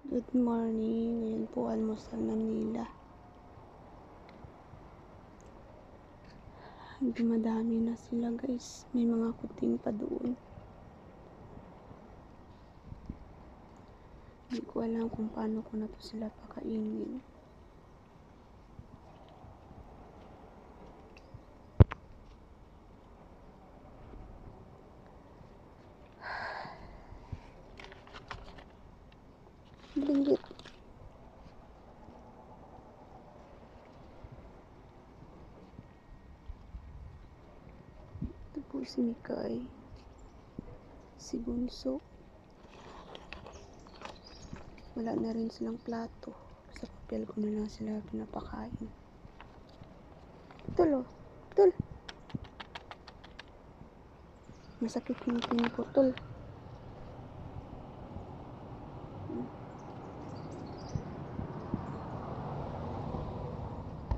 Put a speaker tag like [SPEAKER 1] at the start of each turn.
[SPEAKER 1] Good morning. Ngayon po almusal na nila. Dumadami na sila guys. May mga kuting pa doon. Hindi ko alam kung paano ko na to sila pakainin. Blinggit. Ito po si Mikay. Si Bunso. Wala na rin silang plato. Sa papel ko na lang sila pinapakain. Putol oh. Putol. Masakit yung piniputol.